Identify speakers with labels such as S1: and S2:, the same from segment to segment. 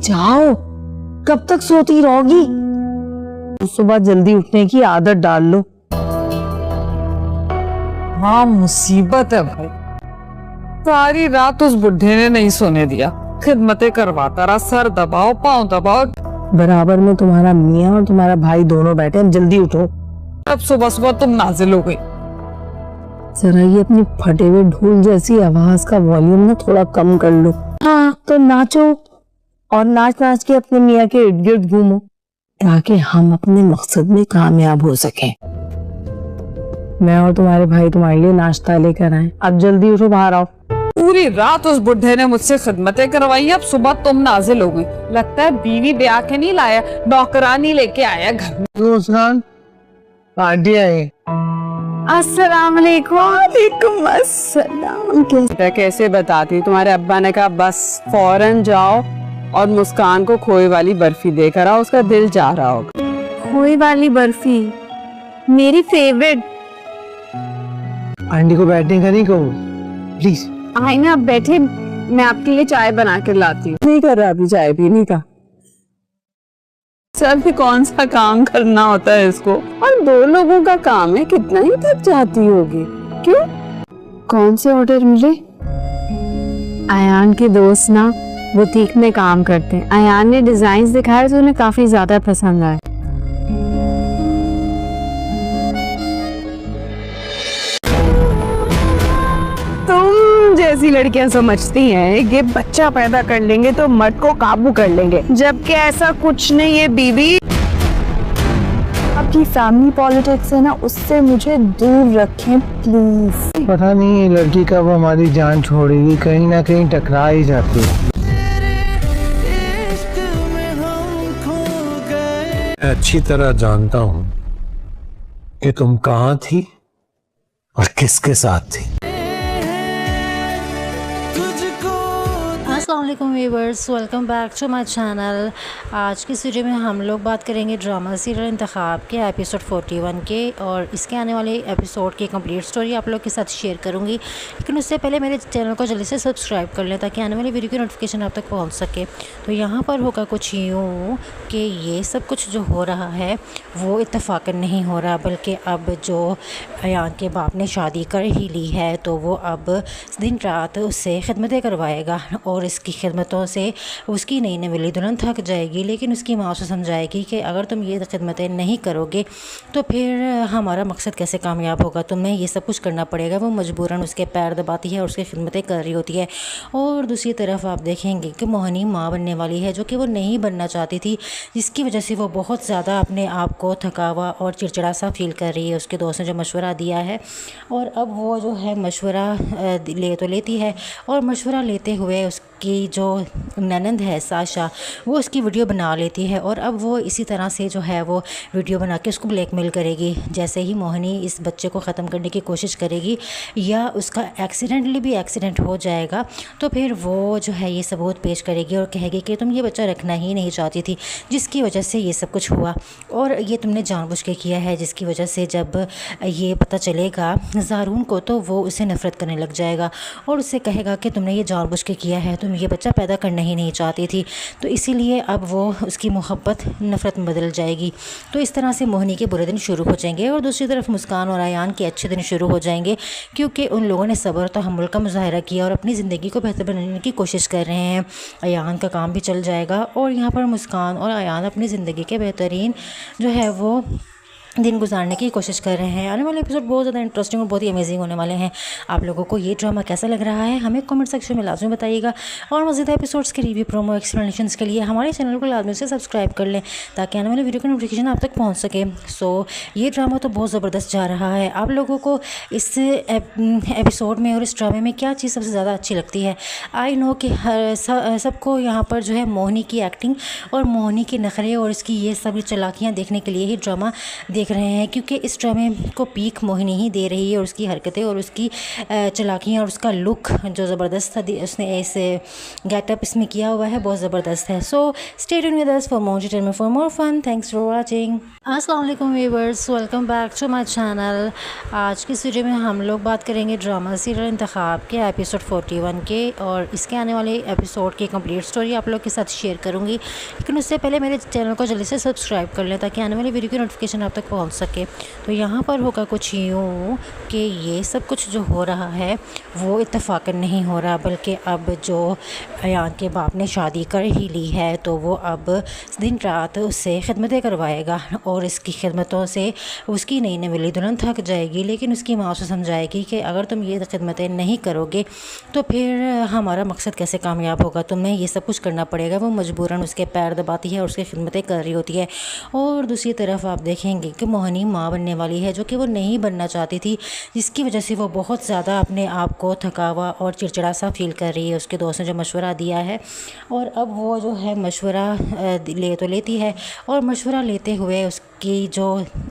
S1: जाओ, कब तक सोती रहोगी? सुबह जल्दी उठने की आदत डाल लो।
S2: हाँ मुसीबत है भाई, सारी रात उस बुढ़े ने नहीं सोने दिया, खिदमतें करवाता रहा, सर दबाओ पांव दबाओ।
S1: बराबर में तुम्हारा मियाँ और तुम्हारा भाई दोनों बैठे हैं, जल्दी उठो।
S2: अब सुबह सुबह तुम नाजिल हो गई।
S1: जरा ये अपनी फटे हुए ढोल जैसी आवाज का वॉल्यूम ना थोड़ा कम कर लो। हाँ तो नाचो और नाच नाच के अपने मियाँ के इर्द गिर्द घूमो, ताकि हम अपने मकसद में कामयाब हो सकें। मैं और तुम्हारे भाई तुम्हारे लिए नाश्ता लेकर आए, अब जल्दी उठो, बाहर आओ।
S2: पूरी रात उस बुढ़े ने मुझसे खिदमतें करवाई, अब सुबह तुम नाजिल हो गई। लगता है बीवी ब्याह के नहीं लाया, नौकरानी लेके आया घर में।
S1: आंटी आई।
S3: अस्सलाम वालेकुम। अस्सलाम। कैसे बताती, तुम्हारे अब्बा ने कहा बस फौरन जाओ और मुस्कान को खोए वाली बर्फी देकर आओ, उसका दिल चाह रहा होगा।
S4: खोए वाली बर्फी मेरी फेवरेट।
S1: आंटी को बैठने का नहीं कहो प्लीज।
S3: आए ना, आप बैठे, मैं आपके लिए चाय बना कर लाती हूँ।
S1: नहीं कर रहा अभी चाय पीने का।
S3: सर भी कौन सा काम करना होता है इसको, और 2 लोगों का काम है, कितना ही थक जाती होगी। क्यों, कौन से ऑर्डर मिले?
S4: अयान के दोस्त ना बुटीक में काम करते हैं, अयान ने डिजाइन दिखाए तो उन्हें काफी ज्यादा पसंद आए।
S3: तुम जैसी लड़कियां समझती हैं कि बच्चा पैदा कर लेंगे तो मर्द को काबू कर लेंगे, जबकि ऐसा कुछ नहीं है बीबी।
S4: आपकी फैमिली पॉलिटिक्स है ना, उससे मुझे दूर रखें प्लीज।
S1: पता नहीं ये लड़की कब हमारी जान छोड़ेगी, कहीं ना कहीं टकरा ही जाती है।
S5: अच्छी तरह जानता हूं कि तुम कहां थी और किसके साथ थी।
S6: अस्सलाम वालेकुम viewers, welcome back to my channel. आज की वीडियो में हम लोग बात करेंगे ड्रामा सीरियल इंतखाब के एपिसोड 41 के, और इसके आने वाले एपिसोड की कंप्लीट स्टोरी आप लोग के साथ शेयर करूंगी। लेकिन उससे पहले मेरे चैनल को जल्दी से सब्सक्राइब कर लें ताकि आने वाली वीडियो की नोटिफिकेशन आप तक पहुंच सके। तो यहाँ पर होगा कुछ यूँ कि ये सब कुछ जो हो रहा है वो इत्तेफाकन नहीं हो रहा, बल्कि अब जो अयान के बाप ने शादी कर ही ली है तो वो अब दिन रात उससे खिदमतें करवाएगा, और इसकी खिदमतों से उसकी नई नवेली दुल्हन थक जाएगी। लेकिन उसकी माँ उसे समझाएगी कि अगर तुम ये खिदमतें नहीं करोगे तो फिर हमारा मकसद कैसे कामयाब होगा, तुम्हें ये सब कुछ करना पड़ेगा। वो मजबूरन उसके पैर दबाती है और उसकी खिदमतें कर रही होती है। और दूसरी तरफ आप देखेंगे कि मोहनी माँ बनने वाली है, जो कि वो नहीं बनना चाहती थी, जिसकी वजह से वो बहुत ज़्यादा अपने आप को थकावा और चिड़चिड़ा सा फील कर रही है। उसके दोस्त ने जो मशवरा दिया है, और अब वो जो है मशवरा ले तो लेती है, और मशवरा लेते हुए उसकी जो ननंद है साशा, वो उसकी वीडियो बना लेती है। और अब वो इसी तरह से जो है वो वीडियो बना के उसको ब्लैकमेल करेगी। जैसे ही मोहिनी इस बच्चे को ख़त्म करने की कोशिश करेगी या उसका एक्सीडेंटली भी एक्सीडेंट हो जाएगा, तो फिर वो जो है ये सबूत पेश करेगी और कहेगी कि तुम ये बच्चा रखना ही नहीं चाहती थी, जिसकी वजह से ये सब कुछ हुआ, और ये तुमने जानबूझ के किया है। जिसकी वजह से जब ये पता चलेगा ज़ारून को तो वो उसे नफ़रत करने लग जाएगा और उससे कहेगा कि तुमने ये जानबूझ के किया है, तुम ये बच्चा पैदा करना ही नहीं चाहती थी। तो इसीलिए अब वो उसकी मोहब्बत नफ़रत में बदल जाएगी। तो इस तरह से मोहिनी के बुरे दिन शुरू हो जाएंगे, और दूसरी तरफ मुस्कान और अयान के अच्छे दिन शुरू हो जाएंगे, क्योंकि उन लोगों ने सब्र और तहम्मुल का मुजाहरा किया और अपनी ज़िंदगी को बेहतर बनाने की कोशिश कर रहे हैं। अयान का काम भी चल जाएगा, और यहाँ पर मुस्कान और अयान अपनी ज़िंदगी के बेहतरीन जो है वो दिन गुजारने की कोशिश कर रहे हैं। आने वाले एपिसोड बहुत ज़्यादा इंटरेस्टिंग और बहुत ही अमेजिंग होने वाले हैं। आप लोगों को ये ड्रामा कैसा लग रहा है हमें कमेंट सेक्शन में लाजमी बताइएगा, और मज़ीद एपिसोड्स के रिव्यू, प्रोमो, एक्सप्लेनेशंस के लिए हमारे चैनल को लाजमी से सब्सक्राइब कर लें ताकि आने वाले वीडियो की नोटिफिकेशन आप तक पहुँच सके। सो ये ड्रामा तो बहुत ज़बरदस्त जा रहा है। आप लोगों को इस एपिसोड में और इस ड्रामे में क्या चीज़ सबसे ज़्यादा अच्छी लगती है? आई नो कि सबको यहाँ पर जो है मोहिनी की एक्टिंग और मोहिनी के नखरे और इसकी ये सब चलाकियाँ देखने के लिए ही ड्रामा देख रहे हैं, क्योंकि इस ड्रामे को पीक मोहिनी ही दे रही है और उसकी हरकतें और उसकी चालाकियाँ और उसका लुक जो ज़बरदस्त था, उसने ऐसे गेटअप इसमें किया हुआ है, बहुत ज़बरदस्त है। So stay tuned with us for more entertainment, for more fun. Thanks for watching.
S1: अस्सलाम वालेकुम viewers, welcome back to my channel. आज की वीडियो में हम लोग बात करेंगे ड्रामा सीरियल इंतखाब के एपिसोड 41 के, और इसके आने वाले एपिसोड की कंप्लीट स्टोरी आप लोग के साथ शेयर करूंगी। लेकिन उससे पहले मेरे चैनल को जल्दी से सब्सक्राइब कर लें ताकि आने वाली वीडियो की नोटिफिकेशन आप तक पहुंच सके। तो यहाँ पर होगा कुछ यूँ कि ये सब कुछ जो हो रहा है वो इत्तफाकन नहीं हो रहा, बल्कि अब जो अयान के बाप ने शादी कर ही ली है तो वो अब दिन रात उससे खिदमतें करवाएगा और इसकी खिदमतों से उसकी नई नवेली दुल्हन थक जाएगी। लेकिन उसकी माँ उसे समझाएगी कि अगर तुम ये खिदमतें नहीं करोगे तो फिर हमारा मकसद कैसे कामयाब होगा, तुम्हें ये सब कुछ करना पड़ेगा। वो मजबूरन उसके पैर दबाती है और उसकी खिदमतें कर रही होती है। और दूसरी तरफ आप देखेंगे कि मोहिनी माँ बनने वाली है, जो कि वो नहीं बनना चाहती थी, जिसकी वजह से वो बहुत ज़्यादा अपने आप को थकावा और चिड़चिड़ा सा फील कर रही है। उसके दोस्त ने जो मशवरा दिया है और अब वो जो है मशवरा ले तो लेती है, और मशवरा लेते हुए उसकी जो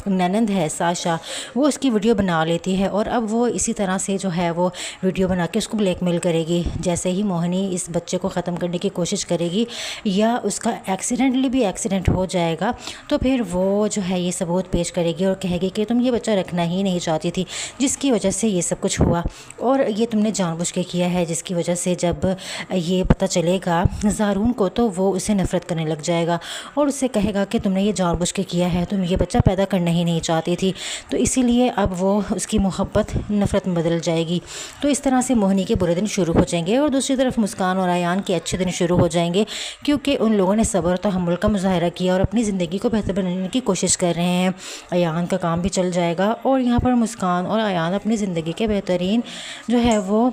S1: ननंद है साशा, वो उसकी वीडियो बना लेती है। और अब वो इसी तरह से जो है वो वीडियो बना के उसको ब्लैकमेल करेगी। जैसे ही मोहिनी इस बच्चे को ख़त्म करने की कोशिश करेगी या उसका एक्सीडेंटली भी एक्सीडेंट हो जाएगा तो फिर वो जो है ये सबूत पेश करेगी और कहेगी कि तुम ये बच्चा रखना ही नहीं चाहती थी, जिसकी वजह से ये सब कुछ हुआ और ये तुमने जानबूझ के किया है, जिसकी वजह से जब ये पता चलेगा ज़ारून को तो वो उसे नफ़रत करने लग जाएगा और उससे कहेगा कि तुमने ये जानबूझ के किया है, तुम ये बच्चा पैदा करना ही नहीं चाहती थी। तो इसीलिए अब वो उसकी मोहब्बत नफ़रत में बदल जाएगी। तो इस तरह से मोहिनी के बुरे दिन शुरू हो जाएंगे और दूसरी तरफ मुस्कान और अयान के अच्छे दिन शुरू हो जाएंगे, क्योंकि उन लोगों ने सब्र और तहम्मुल का मुजाहरा किया और अपनी ज़िंदगी को बेहतर बनाने की कोशिश कर रहे हैं। अयान का काम भी चल जाएगा और यहाँ पर मुस्कान और अयान अपनी ज़िंदगी के बेहतरीन जो है वो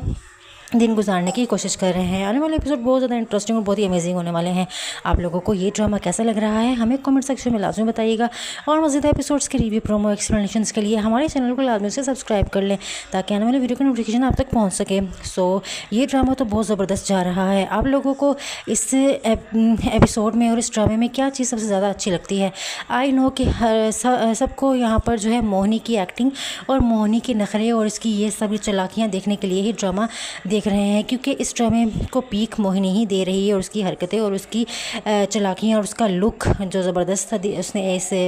S1: दिन गुजारने की कोशिश कर रहे हैं। आने वाले एपिसोड बहुत ज़्यादा इंटरेस्टिंग और बहुत ही अमेजिंग होने वाले हैं। आप लोगों को ये ड्रामा कैसा लग रहा है हमें कमेंट सेक्शन में लाजमी बताइएगा, और मज़ीद एपिसोड्स के रिव्यू, प्रोमो, एक्सप्लेनेशंस के लिए हमारे चैनल को लाजमी से सब्सक्राइब कर लें ताकि आने वाली वीडियो की नोटिफिकेशन आप तक पहुँच सके। सो ये ड्रामा तो बहुत ज़बरदस्त जा रहा है। आप लोगों को इस एपिसोड में और इस ड्रामे में क्या चीज़ सबसे ज़्यादा अच्छी लगती है? आई नो कि सबको यहाँ पर जो है मोहिनी की एक्टिंग और मोहिनी के नखरे और इसकी ये सभी चालाकियाँ देखने के लिए ही ड्रामा देख रहे हैं, क्योंकि इस ड्रामे को पीक मोहिनी ही दे रही है और उसकी हरकतें और उसकी चालाकियाँ और उसका लुक जो ज़बरदस्त था, उसने ऐसे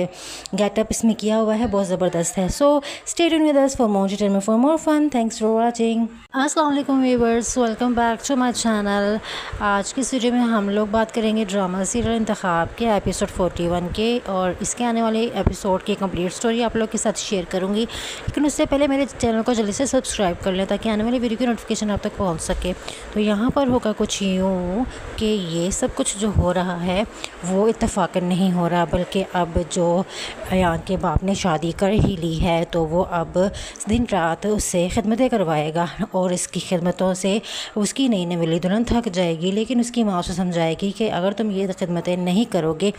S1: गेटअप इसमें किया हुआ है, बहुत ज़बरदस्त है। So stay tuned with us for more entertainment, for more fun. Thanks for watching.
S6: अस्सलाम वालेकुम viewers, welcome back to my channel. आज की वीडियो में हम लोग बात करेंगे ड्रामा सीरियल इंतखाब के एपिसोड 41 के, और इसके आने वाले एपिसोड की कंप्लीट स्टोरी आप लोग के साथ शेयर करूंगी। लेकिन उससे पहले मेरे चैनल को जल्दी से सब्सक्राइब कर लें ताकि आने वाली वीडियो की नोटिफिकेशन आप तक पहुँच सके। तो यहाँ पर होगा कुछ यूँ कि ये सब कुछ जो हो रहा है वो इत्तफाकन नहीं हो रहा, बल्कि अब जो अयान के बाप ने शादी कर ही ली है तो वो अब दिन रात उससे खिदमतें करवाएगा और इसकी खिदमतों से उसकी नई नवेली दुल्हन थक जाएगी। लेकिन उसकी माँ उसे समझाएगी कि अगर तुम ये खिदमतें नहीं करोगे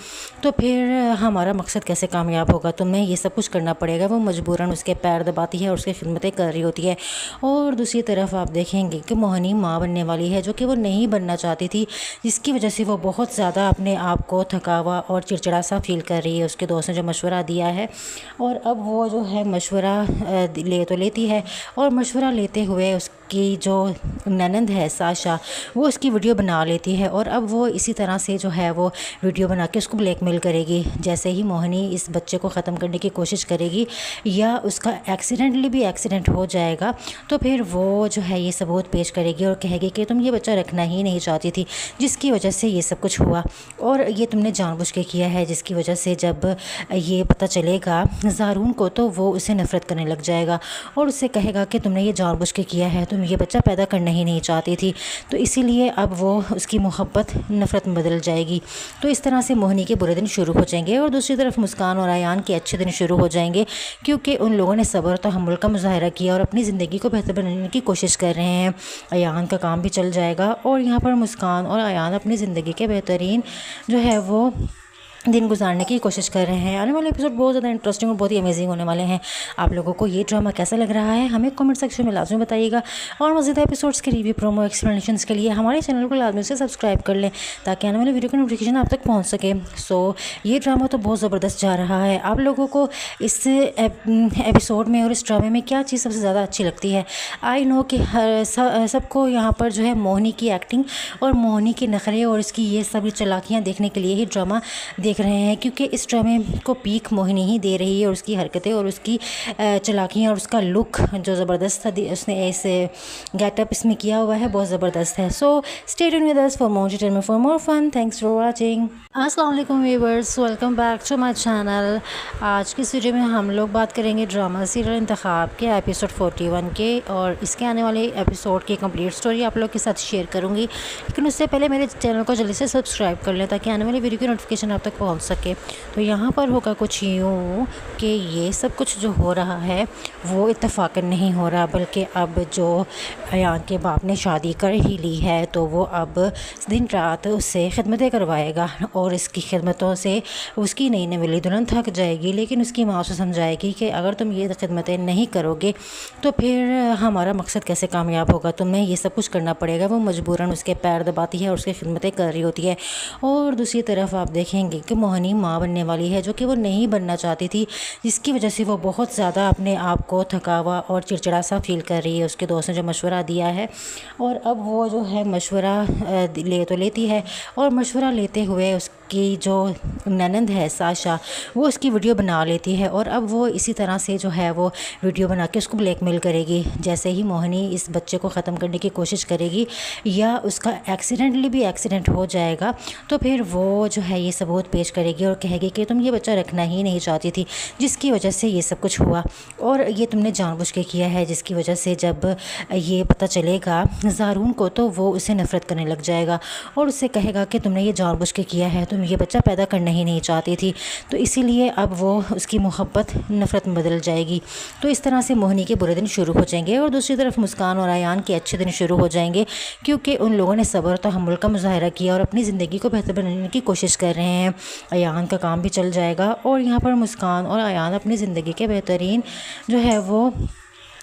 S6: तो फिर हमारा मकसद कैसे कामयाब होगा, तुम्हें ये सब कुछ करना पड़ेगा। वो मजबूरन उसके पैर दबाती है और उसकी खिदमतें कर रही होती है। और दूसरी तरफ आप देखेंगे कि मोहिनी माँ बनने वाली है, जो कि वो नहीं बनना चाहती थी, जिसकी वजह से वो बहुत ज़्यादा अपने आप को थकावा और चिड़चिड़ा सा फील कर रही है। उसके दोस्त ने जो मशवरा दिया है और अब वो जो है मशवरा ले तो लेती है, और मशवरा लेते हुए उसकी जो ननंद है साशा, वो उसकी वीडियो बना लेती है। और अब वो इसी तरह से जो है वो वीडियो बना के उसको ब्लैकमेल करेगी। जैसे ही मोहिनी इस बच्चे को ख़त्म करने की कोशिश करेगी या उसका एक्सीडेंटली भी एक्सीडेंट हो जाएगा तो फिर वो जो है ये सबूत पेश करेगी और कहेगी कि तुम ये बच्चा रखना ही नहीं चाहती थी, जिसकी वजह से ये सब कुछ हुआ और ये तुमने जानबूझ के किया है, जिसकी वजह से जब ये पता चलेगा ज़ारून को तो वो उसे नफ़रत करने लग जाएगा और उससे कहेगा कि तुमने ये जानबूझ के किया है, तुम ये बच्चा पैदा करना ही नहीं चाहती थी। तो इसीलिए अब वो उसकी मोहब्बत नफ़रत में बदल जाएगी। तो इस तरह से मोहिनी के बुरे दिन शुरू हो जाएंगे और दूसरी तरफ मुस्कान और अयान के अच्छे दिन शुरू हो जाएंगे, क्योंकि उन लोगों ने सब्र और तहम्मुल का मुजाहरा किया और अपनी ज़िंदगी को बेहतर बनाने की कोशिश कर रहे हैं। अयान का काम भी चल जाएगा और यहाँ पर मुस्कान और अयान अपनी ज़िंदगी के बेहतरीन जो है वो दिन गुजारने की कोशिश कर रहे हैं। आने वाले एपिसोड बहुत ज़्यादा इंटरेस्टिंग और बहुत ही अमेजिंग होने वाले हैं। आप लोगों को ये ड्रामा कैसा लग रहा है हमें कमेंट सेक्शन में लाजमी बताइएगा, और मज़ीद एपिसोड्स के रिव्यू, प्रोमो, एक्सप्लेनेशंस के लिए हमारे चैनल को लाजमी से सब्सक्राइब कर लें ताकि आने वाले वीडियो की नोटिफिकेशन आप तक पहुँच सके। सो ये ड्रामा तो बहुत ज़बरदस्त जा रहा है। आप लोगों को इस एपिसोड में और इस ड्रामे में क्या चीज़ सबसे ज़्यादा अच्छी लगती है? आई नो कि सबको यहाँ पर जो है मोहिनी की एक्टिंग और मोहिनी के नखरे और इसकी ये सभी चालाकियाँ देखने के लिए ही ड्रामा देख रहे हैं, क्योंकि इस ड्रामे को पीक मोहिनी ही दे रही है और उसकी हरकतें और उसकी चालाकियाँ और उसका लुक जो ज़बरदस्त था, उसने ऐसे गेटअप इसमें किया हुआ है, बहुत ज़बरदस्त है। So stay tuned with us for more entertainment, for more fun. Thanks for watching. अस्सलाम वालेकुम viewers, welcome back to my channel. आज की वीडियो में हम लोग बात करेंगे ड्रामा सीरियल इंतखाब के एपिसोड 41 के, और इसके आने वाले एपिसोड की कंप्लीट स्टोरी आप लोग के साथ शेयर करूँगी। लेकिन उससे पहले मेरे चैनल को जल्दी से सब्सक्राइब कर लें ताकि आने वाली वीडियो की नोटिफिकेशन आप तक पहुंच सके। तो यहाँ पर होगा कुछ यूँ कि ये सब कुछ जो हो रहा है वो इत्तेफाकन नहीं हो रहा, बल्कि अब जो अयान के बाप ने शादी कर ही ली है तो वो अब दिन रात उससे खिदमतें करवाएगा, और इसकी खिदमतों से उसकी नई नवेली दुल्हन थक जाएगी। लेकिन उसकी माँ उसे समझाएगी कि अगर तुम ये खिदमतें नहीं करोगे तो फिर हमारा मकसद कैसे कामयाब होगा, तुम्हें ये सब कुछ करना पड़ेगा। वो मजबूरन उसके पैर दबाती है और उसकी खिदमतें कर रही होती है। और दूसरी तरफ आप देखेंगे कि मोहिनी माँ बनने वाली है, जो कि वो नहीं बनना चाहती थी, जिसकी वजह से वो बहुत ज़्यादा अपने आप को थकावा और चिड़चिड़ा सा फील कर रही है। उसके दोस्त ने जो मशवरा दिया है, और अब वो जो है मशवरा ले तो लेती है, और मशवरा लेते हुए उसकी जो ननंद है साशा, वो उसकी वीडियो बना लेती है, और अब वो इसी तरह से जो है वो वीडियो बना के उसको ब्लैकमेल करेगी। जैसे ही मोहिनी इस बच्चे को ख़त्म करने की कोशिश करेगी या उसका एक्सीडेंटली भी एक्सीडेंट हो जाएगा तो फिर वो जो है ये सबूत पेश करेगी और कहेगी कि तुम ये बच्चा रखना ही नहीं चाहती थी, जिसकी वजह से ये सब कुछ हुआ, और ये तुमने जानबूझ के किया है, जिसकी वजह से जब ये पता चलेगा ज़ारून को तो वो उसे नफ़रत करने लग जाएगा और उससे कहेगा कि तुमने ये जानबूझ के किया है, तुम ये बच्चा पैदा करना ही नहीं चाहती थी। तो इसीलिए अब वो उसकी मोहब्बत नफ़रत में बदल जाएगी। तो इस तरह से मोहिनी के बुरे दिन शुरू हो जाएंगे, और दूसरी तरफ मुस्कान और अयान के अच्छे दिन शुरू हो जाएंगे, क्योंकि उन लोगों ने सब्र और तहम्मुल का मुजाहरा किया और अपनी ज़िंदगी को बेहतर बनाने की कोशिश कर रहे हैं। अयान का काम भी चल जाएगा, और यहाँ पर मुस्कान और अयान अपनी ज़िंदगी के बेहतरीन जो है वो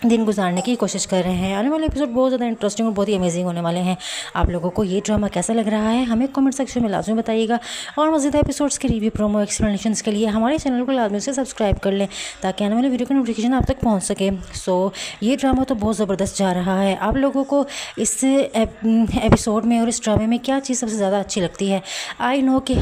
S6: दिन गुजारने की कोशिश कर रहे हैं। आने वाले एपिसोड बहुत ज़्यादा इंटरेस्टिंग और बहुत ही अमेजिंग होने वाले हैं। आप लोगों को ये ड्रामा कैसा लग रहा है हमें कमेंट सेक्शन में लाजमी बताइएगा, और मज़ीद एपिसोड्स के रिव्यू, प्रोमो, एक्सप्लेनेशंस के लिए हमारे चैनल को लाजमी से सब्सक्राइब कर लें ताकि आने वाले वीडियो की नोटिफिकेशन आप तक पहुँच सके। सो ये ड्रामा तो बहुत ज़बरदस्त जा रहा है। आप लोगों को इस एपिसोड में और इस ड्रामे में क्या चीज़ सबसे ज़्यादा अच्छी लगती है? आई नो कि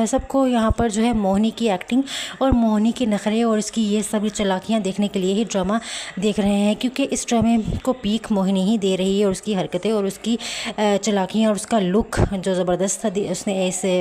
S6: सबको यहाँ पर जो है मोहिनी की एक्टिंग और मोहिनी के नखरे और इसकी ये सभी चालाकियाँ देखने के लिए ही ड्रामा देख रहे हैं, क्योंकि इस ड्रामे को पीक मोहिनी ही दे रही है और उसकी हरकतें और उसकी चालाकियाँ और उसका लुक जो ज़बरदस्त था, उसने ऐसे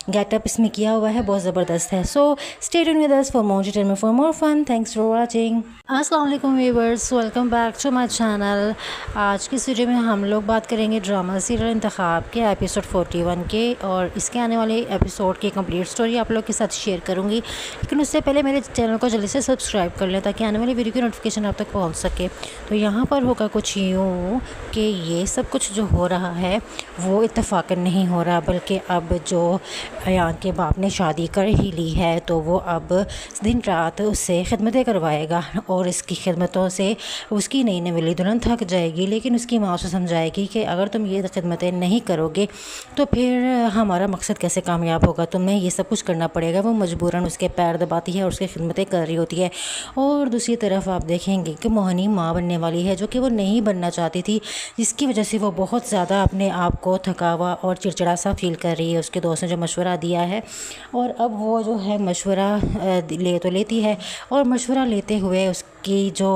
S6: गेटअप इसमें किया हुआ है, बहुत ज़बरदस्त है। So stay tuned with us for more entertainment, for more fun. Thanks for watching. अस्सलाम वालेकुम viewers, welcome back to my channel. आज की वीडियो में हम लोग बात करेंगे ड्रामा सीरियल इंतखाब के एपिसोड 41 के, और इसके आने वाले एपिसोड की कंप्लीट स्टोरी आप लोग के साथ शेयर करूँगी। लेकिन उससे पहले मेरे चैनल को जल्दी से सब्सक्राइब कर लें ताकि आने वाली वीडियो की नोटिफिकेशन आप तक पहुँच सके। तो यहाँ पर होगा कुछ यूँ कि ये सब कुछ जो हो रहा है वो इत्तेफाकन नहीं हो रहा, बल्कि अब जो अयान के बाप ने शादी कर ही ली है तो वो अब दिन रात उससे खिदमतें करवाएगा, और इसकी खिदमतों से उसकी नई नवेली दुल्हन थक जाएगी। लेकिन उसकी माँ उसे समझाएगी कि अगर तुम ये खिदमतें नहीं करोगे तो फिर हमारा मकसद कैसे कामयाब होगा, तुम्हें ये सब कुछ करना पड़ेगा। वो मजबूरन उसके पैर दबाती है और उसकी खिदमतें कर रही होती है। और दूसरी तरफ आप देखेंगे कि मोहिनी माँ बनने वाली है, जो कि वो नहीं बनना चाहती थी, जिसकी वजह से वो बहुत ज़्यादा अपने आप को थकावा और चिड़चिड़ा सा फील कर रही है। उसके दोस्त ने जो मशवरा दिया है, और अब वो जो है मशवरा ले तो लेती है, और मशवरा लेते हुए उसकी जो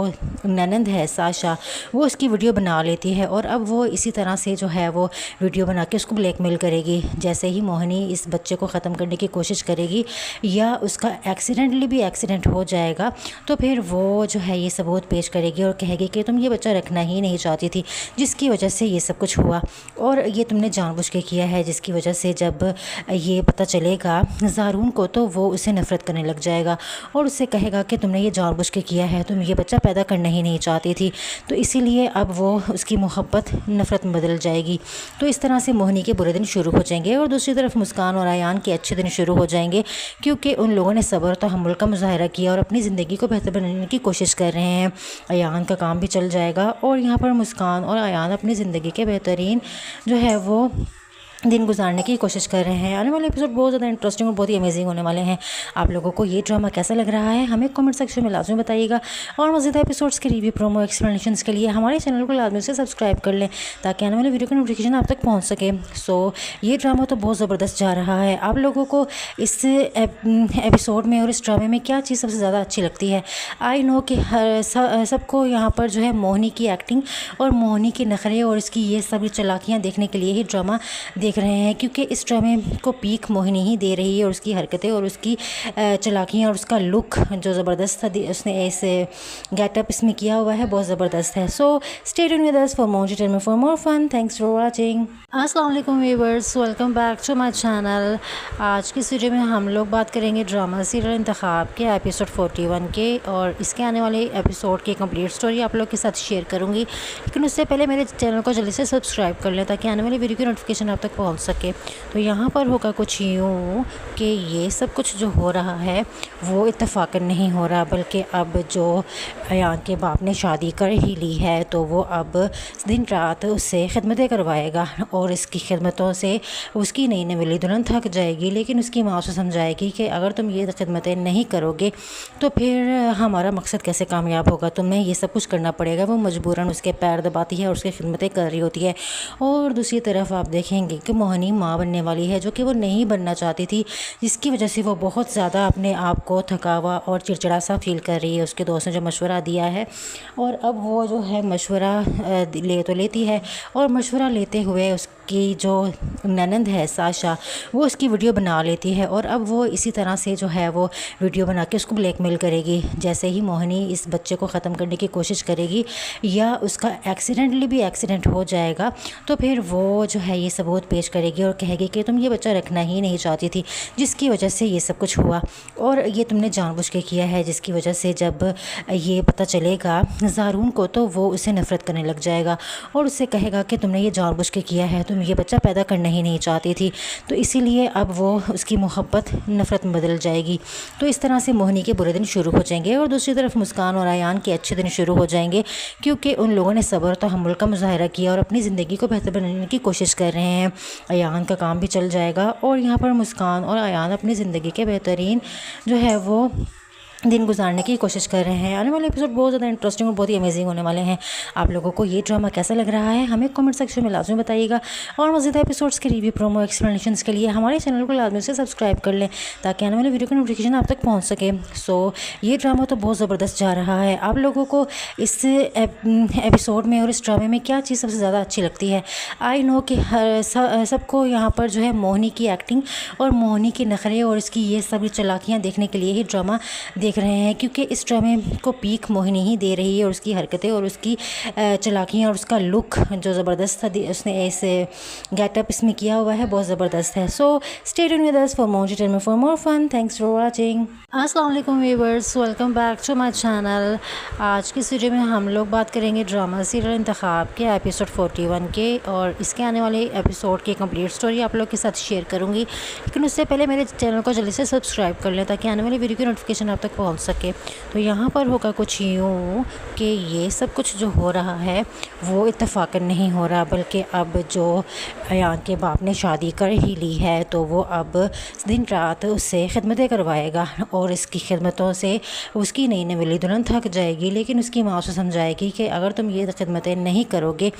S6: ननंद है साशा, वो उसकी वीडियो बना लेती है, और अब वो इसी तरह से जो है वो वीडियो बना के उसको ब्लैकमेल करेगी। जैसे ही मोहिनी इस बच्चे को ख़त्म करने की कोशिश करेगी या उसका एक्सीडेंटली भी एक्सीडेंट हो जाएगा तो फिर वो जो है ये सबूत पेश करेगी और कहेगी कि तुम ये बच्चा रखना ही नहीं चाहती थी, जिसकी वजह से ये सब कुछ हुआ, और ये तुमने जानबूझ के किया है, जिसकी वजह से जब ये पता चलेगा ज़ारून को तो वो उसे नफ़रत करने लग जाएगा और उससे कहेगा कि तुमने ये जानबूझ के किया है, तुम ये बच्चा पैदा करना ही नहीं चाहती थी, तो इसीलिए अब वो उसकी मोहब्बत नफ़रत में बदल जाएगी। तो इस तरह से मोहिनी के बुरे दिन शुरू हो जाएंगे और दूसरी तरफ मुस्कान और अयान के अच्छे दिन शुरू हो जाएंगे, क्योंकि उन लोगों ने सब्र और तहम्मुल का मुजाहरा किया और अपनी ज़िंदगी को बेहतर बनाने की कोशिश कर रहे हैं। अयान का काम भी चल जाएगा और यहाँ पर मुस्कान और अयान अपनी ज़िंदगी के बेहतरीन जो है वो दिन गुजारने की कोशिश कर रहे हैं। आने वाले एपिसोड बहुत ज़्यादा इंटरेस्टिंग और बहुत ही अमेजिंग होने वाले हैं। आप लोगों को ये ड्रामा कैसा लग रहा है हमें कमेंट सेक्शन में लाजमी बताइएगा, और मज़ीद एपिसोड्स के रिव्यू, प्रोमो, एक्सप्लेनेशंस के लिए हमारे चैनल को लाजमी से सब्सक्राइब कर लें ताकि आने वाले वीडियो का नोटिफिकेशन आप तक पहुँच सके। सो ये ड्रामा तो बहुत ज़बरदस्त जा रहा है। आप लोगों को इस एपिसोड में और इस ड्रामे में क्या चीज़ सबसे ज़्यादा अच्छी लगती है? आई नो कि सबको यहाँ पर जो है मोहिनी की एक्टिंग और मोहिनी के नखरे और इसकी ये सब चलाकियाँ देखने के लिए ही ड्रामा देख रहे हैं, क्योंकि इस ड्रामे को पीक मोहिनी ही दे रही है और उसकी हरकतें और उसकी चलाकियाँ और उसका लुक जो ज़बरदस्त था, उसने ऐसे गेटअप इसमें किया हुआ है, बहुत ज़बरदस्त है। So stay tuned with us for more entertainment, for more fun. Thanks for watching. अस्सलाम वालेकुम viewers, welcome back to my channel. आज की वीडियो में हम लोग बात करेंगे ड्रामा सीरियल इंतखाब के एपिसोड 41 के, और इसके आने वाले एपिसोड की कंप्लीट स्टोरी आप लोग के साथ शेयर करूंगी। लेकिन उससे पहले मेरे चैनल को जल्दी से सब्सक्राइब कर लें ताकि आने वाली वीडियो की नोटिफिकेशन आप तक पहुंच सके। तो यहाँ पर होगा कुछ यूँ कि ये सब कुछ जो हो रहा है वो इत्तफाकन नहीं हो रहा, बल्कि अब जो अयान के बाप ने शादी कर ही ली है तो वो अब दिन रात उससे खिदमतें करवाएगा, और इसकी खिदमतों से उसकी नई नवेली दुल्हन थक जाएगी। लेकिन उसकी माँ उसे समझाएगी कि अगर तुम ये खिदमतें नहीं करोगे तो फिर हमारा मकसद कैसे कामयाब होगा, तुम्हें ये सब कुछ करना पड़ेगा। वो मजबूरन उसके पैर दबाती है और उसकी खिदमतें कर रही होती है। और दूसरी तरफ आप देखेंगे कि मोहिनी माँ बनने वाली है, जो कि वो नहीं बनना चाहती थी, जिसकी वजह से वो बहुत ज़्यादा अपने आप को थकावा और चिड़चिड़ा सा फील कर रही है। उसके दोस्त ने जो मशवरा दिया है, और अब वो जो है मशवरा ले तो लेती है, और मशवरा लेते हुए उसकी जो ननंद है साशा, वो उसकी वीडियो बना लेती है, और अब वो इसी तरह से जो है वो वीडियो बना के उसको ब्लैकमेल करेगी। जैसे ही मोहिनी इस बच्चे को ख़त्म करने की कोशिश करेगी या उसका एक्सीडेंटली भी एक्सीडेंट हो जाएगा, तो फिर वो जो है ये सबूत पेश करेगी और कहेगी कि तुम ये बच्चा रखना ही नहीं चाहती थी, जिसकी वजह से ये सब कुछ हुआ, और ये तुमने जानबूझ के किया है, जिसकी वजह से जब ये पता चलेगा ज़ारून को तो वो उसे नफ़रत करने लग जाएगा और उससे कहेगा कि तुमने ये जानबूझ के किया है, तुम ये बच्चा पैदा करना ही नहीं चाहती थी, तो इसीलिए अब वो उसकी मोहब्बत नफ़रत में बदल जाएगी। तो इस तरह से मोहिनी के बुरे दिन शुरू हो जाएंगे और दूसरी तरफ मुस्कान और अयान के अच्छे दिन शुरू हो जाएंगे, क्योंकि उन लोगों ने सब्र और तहम्मुल का मुजाहरा किया और अपनी ज़िंदगी को बेहतर बनाने की कोशिश कर रहे हैं। अयान का काम भी चल जाएगा और यहाँ पर मुस्कान और अयान अपनी ज़िंदगी के बेहतरीन जो है वो दिन गुजारने की कोशिश कर रहे हैं। आने वाले एपिसोड बहुत ज़्यादा इंटरेस्टिंग और बहुत ही अमेजिंग होने वाले हैं। आप लोगों को ये ड्रामा कैसा लग रहा है हमें कमेंट सेक्शन में लाजमी बताइएगा, और मज़ीद एपिसोड्स के रिव्यू, प्रोमो, एक्सप्लेनेशंस के लिए हमारे चैनल को लाजमी से सब्सक्राइब कर लें ताकि आने वाली वीडियो का नोटिफिकेशन आप तक पहुँच सके। सो ये ड्रामा तो बहुत ज़बरदस्त जा रहा है। आप लोगों को इस एपिसोड में और इस ड्रामे में क्या चीज़ सबसे ज़्यादा अच्छी लगती है? आई नो कि सबको यहाँ पर जो है मोहिनी की एक्टिंग और मोहिनी के नखरे और इसकी ये सब चलाकियाँ देखने के लिए ही ड्रामा देख रहे हैं, क्योंकि इस ड्रामे को पीक मोहिनी ही दे रही है और उसकी हरकतें और उसकी चलाकियाँ और उसका लुक जो ज़बरदस्त था, उसने ऐसे गेटअप इसमें किया हुआ है, बहुत ज़बरदस्त है। So stay tuned with us for more entertainment, for more fun. Thanks for watching. अस्सलाम वालेकुम viewers, welcome back to my channel. आज की वीडियो में हम लोग बात करेंगे ड्रामा सीरियल इंतखाब के एपिसोड 41 के, और इसके आने वाले एपिसोड की कंप्लीट स्टोरी आप लोग के साथ शेयर करूंगी। लेकिन उससे पहले मेरे चैनल को जल्दी से सब्सक्राइब कर लें ताकि आने वाली वीडियो की नोटिफिकेशन आप तक पहुँच सके। तो यहाँ पर होगा कुछ यूँ कि ये सब कुछ जो हो रहा है वो इत्तफाकन नहीं हो रहा, बल्कि अब जो अयान के बाप ने शादी कर ही ली है तो वो अब दिन रात उससे खिदमतें करवाएगा, और इसकी खिदमतों से उसकी नई नवेली दुल्हन थक जाएगी। लेकिन उसकी माँ उसे समझाएगी कि अगर तुम ये खिदमतें नहीं करोगे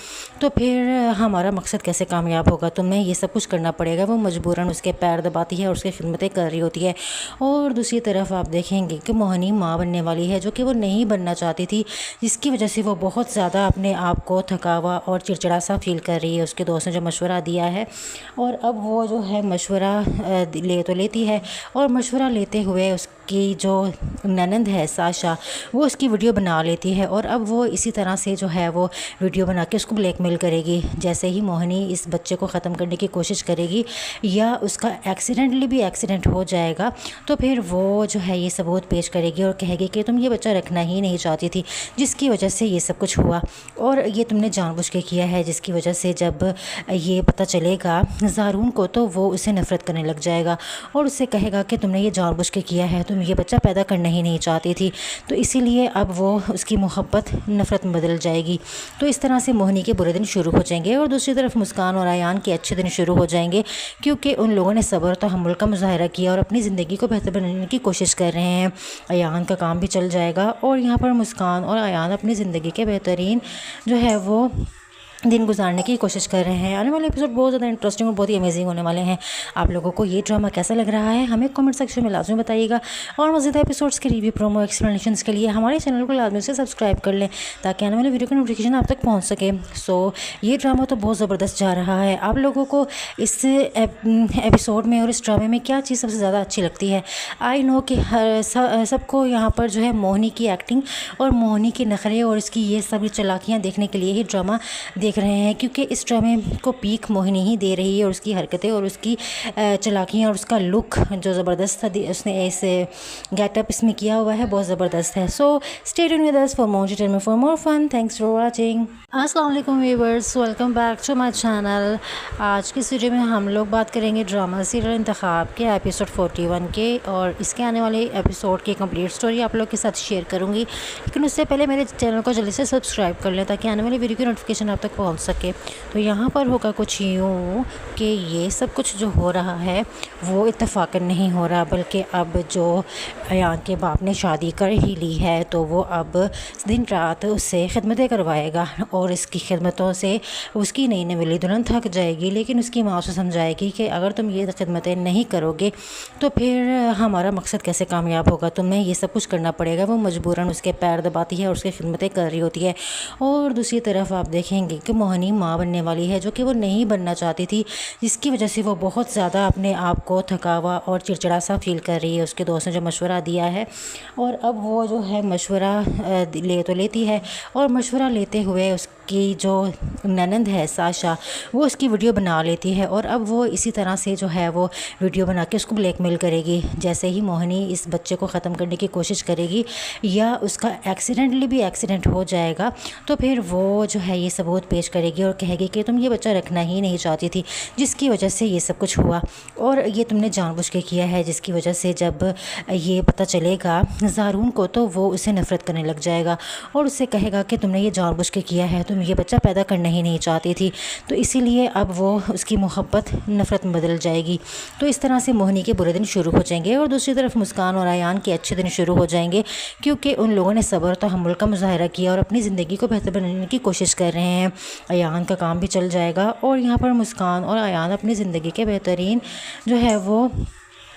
S6: तो फिर हमारा मकसद कैसे कामयाब होगा, तुम्हें ये सब कुछ करना पड़ेगा। वो मजबूरन उसके पैर दबाती है और उसकी खिदमतें कर रही होती है। और दूसरी तरफ आप देखेंगे कि मोहिनी माँ बनने वाली है, जो कि वो नहीं बनना चाहती थी, जिसकी वजह से वो बहुत ज़्यादा अपने आप को थकावा और चिड़चिड़ा सा फील कर रही है। उसके दोस्त ने जो मशवरा दिया है, और अब वो जो है मशवरा ले तो लेती है, और मशवरा लेते हुए उसकी जो ननंद है साशा, वो उसकी वीडियो बना लेती है और अब वो इसी तरह से जो है वो वीडियो बना के उसको ब्लैकमेल करेगी। जैसे ही मोहिनी इस बच्चे को ख़त्म करने की कोशिश करेगी या उसका एक्सीडेंटली भी एक्सीडेंट हो जाएगा तो फिर वो जो है ये सबूत पेश करेगी और कहेगी कि तुम ये बच्चा रखना ही नहीं चाहती थी, जिसकी वजह से ये सब कुछ हुआ और ये तुमने जानबूझ के किया है, जिसकी वजह से जब ये पता चलेगा ज़ारून को तो वो उसे नफ़रत करने लग जाएगा और उससे कहेगा कि तुमने ये जानबूझ के किया है, तुम ये बच्चा पैदा करना ही नहीं चाहती थी। तो इसीलिए अब वो उसकी मोहब्बत नफ़रत में बदल जाएगी। तो इस तरह से मोहिनी के बुरे दिन शुरू हो जाएंगे और दूसरी तरफ मुस्कान और अयान के अच्छे दिन शुरू हो जाएंगे, क्योंकि उन लोगों ने सब्र और तहम्मुल का मुजाहरा किया और अपनी ज़िंदगी को बेहतर बनाने की कोशिश कर रहे हैं। अयान का काम भी चल जाएगा और यहाँ पर मुस्कान और अयान अपनी ज़िंदगी के बेहतरीन जो है वो दिन गुजारने की कोशिश कर रहे हैं। आने वाले एपिसोड बहुत ज़्यादा इंटरेस्टिंग और बहुत ही अमेजिंग होने वाले हैं। आप लोगों को ये ड्रामा कैसा लग रहा है हमें कमेंट सेक्शन में लाजमी बताइएगा और मज़ीद एपिसोड्स के रिव्यू, प्रोमो, एक्सप्लेनेशंस के लिए हमारे चैनल को लाजमी से सब्सक्राइब कर लें ताकि आने वाले वीडियो का नोटिफिकेशन आप तक पहुँच सके। सो ये ड्रामा तो बहुत ज़बरदस्त जा रहा है। आप लोगों को इस एपिसोड में और इस ड्रामे में क्या चीज़ सबसे ज़्यादा अच्छी लगती है? आई नो कि सबको यहाँ पर जो है मोहिनी की एक्टिंग और मोहिनी के नखरे और इसकी ये सभी चालाकियाँ देखने के लिए ही ड्रामा देख रहे हैं, क्योंकि इस ड्रामे को पीक मोहिनी ही दे रही है और उसकी हरकतें और उसकी चालाकियाँ और उसका लुक जो ज़बरदस्त था, उसने ऐसे गेटअप इसमें किया हुआ है, बहुत ज़बरदस्त है। So stay tuned with us for more entertainment, for more fun. Thanks for watching. अस्सलाम वालेकुम viewers, welcome back to my channel. आज की वीडियो में हम लोग बात करेंगे ड्रामा सीरियल इंतखाब के एपिसोड 41 के और इसके आने वाले एपिसोड की कंप्लीट स्टोरी आप लोग के साथ शेयर करूंगी। लेकिन उससे पहले मेरे चैनल को जल्दी से सब्सक्राइब कर लें ताकि आने वाली वीडियो की नोटिफिकेशन आप तक पहुंच सके। तो यहाँ पर होगा कुछ यूँ कि ये सब कुछ जो हो रहा है वो इत्तफाकन नहीं हो रहा, बल्कि अब जो अयान के बाप ने शादी कर ही ली है तो वो अब दिन रात उससे खिदमतें करवाएगा और इसकी खिदमतों से उसकी नई नवेली दुल्हन थक जाएगी। लेकिन उसकी माँ उसे समझाएगी कि अगर तुम ये खिदमतें नहीं करोगे तो फिर हमारा मकसद कैसे कामयाब होगा, तुम्हें ये सब कुछ करना पड़ेगा। वो मजबूरन उसके पैर दबाती है और उसकी खिदमतें कर रही होती है। और दूसरी तरफ आप देखेंगे कि मोहिनी माँ बनने वाली है, जो कि वो नहीं बनना चाहती थी, जिसकी वजह से वो बहुत ज़्यादा अपने आप को थकावा और चिड़चिड़ा सा फील कर रही है। उसके दोस्त ने जो मशवरा दिया है और अब वो जो है मशवरा ले तो लेती है और मशवरा लेते हुए उसकी जो ननंद है साशा, वो उसकी वीडियो बना लेती है और अब वो इसी तरह से जो है वो वीडियो बना के उसको ब्लैकमेल करेगी। जैसे ही मोहिनी इस बच्चे को ख़त्म करने की कोशिश करेगी या उसका एक्सीडेंटली भी एक्सीडेंट हो जाएगा तो फिर वो जो है ये सबूत पेश करेगी और कहेगी कि तुम ये बच्चा रखना ही नहीं चाहती थी, जिसकी वजह से ये सब कुछ हुआ और ये तुमने जानबूझ के किया है, जिसकी वजह से जब ये पता चलेगा ज़ारून को तो वो उसे नफ़रत करने लग जाएगा और उससे कहेगा कि तुमने ये जानबूझ के किया है, तुम ये बच्चा पैदा करना ही नहीं चाहती थी। तो इसीलिए अब वो उसकी मोहब्बत नफ़रत में बदल जाएगी। तो इस तरह से मोहिनी के बुरे दिन शुरू हो जाएंगे और दूसरी तरफ मुस्कान और अयान के अच्छे दिन शुरू हो जाएंगे, क्योंकि उन लोगों ने सब्र और तहम्मुल का मुजाहरा किया और अपनी ज़िंदगी को बेहतर बनाने की कोशिश कर रहे हैं। अयान का काम भी चल जाएगा और यहाँ पर मुस्कान और अयान अपनी ज़िंदगी के बेहतरीन जो है वो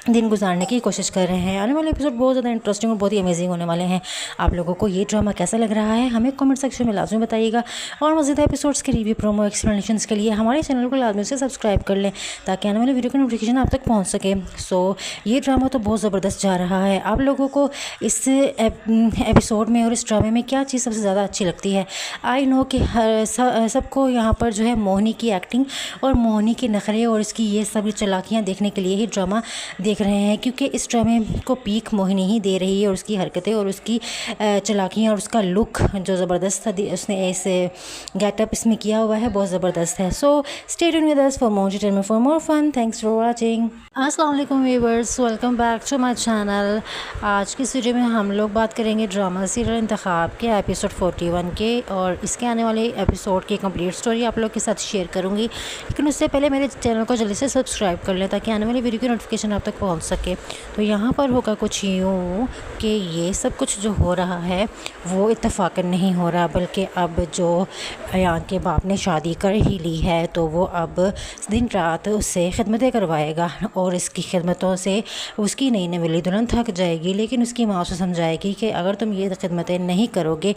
S6: दिन गुजारने की कोशिश कर रहे हैं। आने वाले एपिसोड बहुत ज़्यादा इंटरेस्टिंग और बहुत ही अमेजिंग होने वाले हैं। आप लोगों को ये ड्रामा कैसा लग रहा है हमें कमेंट सेक्शन में लाजमी बताइएगा और मज़ीद एपिसोड्स के रिव्यू, प्रोमो, एक्सप्लेनेशंस के लिए हमारे चैनल को लाजमी से सब्सक्राइब कर लें ताकि आने वाली वीडियो का नोटिफिकेशन आप तक पहुँच सके। सो ये ड्रामा तो बहुत ज़बरदस्त जा रहा है। आप लोगों को इस एपिसोड में और इस ड्रामे में क्या चीज़ सबसे ज़्यादा अच्छी लगती है? आई नो कि सबको यहाँ पर जो है मोहिनी की एक्टिंग और मोहिनी के नखरे और इसकी ये सभी चालाकियाँ देखने के लिए ही ड्रामा देख रहे हैं, क्योंकि इस ड्रामे को पीक मोहिनी ही दे रही है और उसकी हरकतें और उसकी चालाकियाँ और उसका लुक जो ज़बरदस्त था, उसने ऐसे गेटअप इसमें किया हुआ है, बहुत ज़बरदस्त है। So stay tuned with us for more entertainment, for more fun. Thanks for watching. अस्सलाम वालेकुम viewers, welcome back to my channel. आज की वीडियो में हम लोग बात करेंगे ड्रामा सीरियल इंतखाब के एपिसोड 41 के और इसके आने वाले एपिसोड की कंप्लीट स्टोरी आप लोग के साथ शेयर करूंगी। लेकिन उससे पहले मेरे चैनल को जल्दी से सब्सक्राइब कर लें ताकि आने वाली वीडियो की नोटिफिकेशन आप तक पहुंच सके। तो यहाँ पर होगा कुछ यूँ कि ये सब कुछ जो हो रहा है वो इत्तफाकन नहीं हो रहा, बल्कि अब जो अयान के बाप ने शादी कर ही ली है तो वो अब दिन रात उससे खिदमतें करवाएगा और इसकी खिदमतों से उसकी नई नवेली दुल्हन थक जाएगी। लेकिन उसकी माँ उसे समझाएगी कि अगर तुम ये खिदमतें नहीं करोगे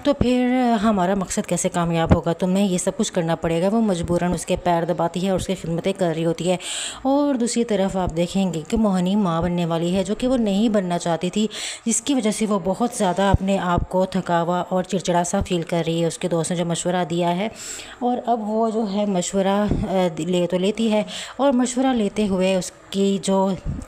S6: तो फिर हमारा मकसद कैसे कामयाब होगा, तुम्हें ये सब कुछ करना पड़ेगा। वो मजबूरन उसके पैर दबाती है और उसकी खिदमतें कर रही होती है। और दूसरी तरफ आप देखेंगे कि मोहनी माँ बनने वाली है, जो कि वो नहीं बनना चाहती थी, जिसकी वजह से वो बहुत ज़्यादा अपने आप को थकावा और चिड़चिड़ा सा फील कर रही है। उसके दोस्त ने जो मशवरा दिया है और अब वो जो है मशवरा ले तो लेती है और मशवरा लेते हुए उसकी जो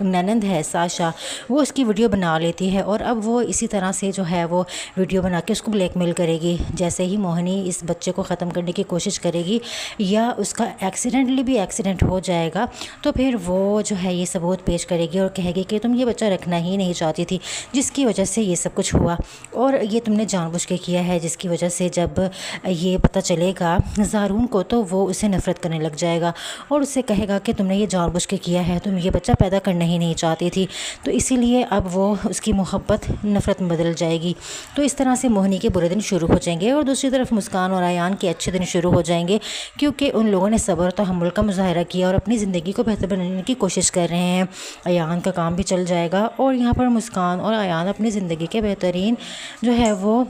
S6: ननंद है साशा, वो उसकी वीडियो बना लेती है और अब वो इसी तरह से जो है वो वीडियो बना के उसको ब्लैकमेल करेगी। जैसे ही मोहिनी इस बच्चे को ख़त्म करने की कोशिश करेगी या उसका एक्सीडेंटली भी एक्सीडेंट हो जाएगा तो फिर वो जो है ये सबूत पेश करेगी और कहेगी कि तुम ये बच्चा रखना ही नहीं चाहती थी, जिसकी वजह से ये सब कुछ हुआ और ये तुमने जानबूझ के किया है, जिसकी वजह से जब ये पता चलेगा ज़ारून को तो वो उसे नफ़रत करने लग जाएगा और उससे कहेगा कि तुमने ये जानबूझ के किया है, तुम ये बच्चा पैदा करना ही नहीं चाहती थी। तो इसीलिए अब वो उसकी मोहब्बत नफ़रत में बदल जाएगी। तो इस तरह से मोहिनी के बुरे दिन शुरू हो जाएंगे और दूसरी तरफ मुस्कान और अयान के अच्छे दिन शुरू हो जाएंगे, क्योंकि उन लोगों ने सब्र और तहम्मुल का मुजाहरा किया और अपनी ज़िंदगी को बेहतर बनाने की कोशिश कर रहे हैं। अयान का काम भी चल जाएगा और यहाँ पर मुस्कान और अयान अपनी ज़िंदगी के बेहतरीन जो है वो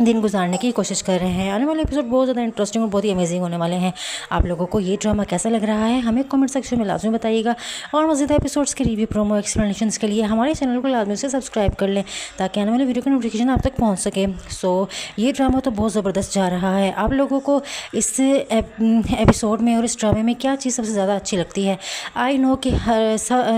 S6: दिन गुजारने की कोशिश कर रहे हैं। आने वाले एपिसोड बहुत ज़्यादा इंटरेस्टिंग और बहुत ही अमेजिंग होने वाले हैं। आप लोगों को ये ड्रामा कैसा लग रहा है हमें कमेंट सेक्शन में लाजमी बताइएगा और मज़ीद एपिसोड्स के रिव्यू, प्रोमो, एक्सप्लेनेशंस के लिए हमारे चैनल को लाजमी से सब्सक्राइब कर लें ताकि आने वाले वीडियो का नोटिफिकेशन आप तक पहुँच सके। ये ड्रामा तो बहुत ज़बरदस्त जा रहा है। आप लोगों को इस एपिसोड में और इस ड्रामे में क्या चीज़ सबसे ज़्यादा अच्छी लगती है? आई नो कि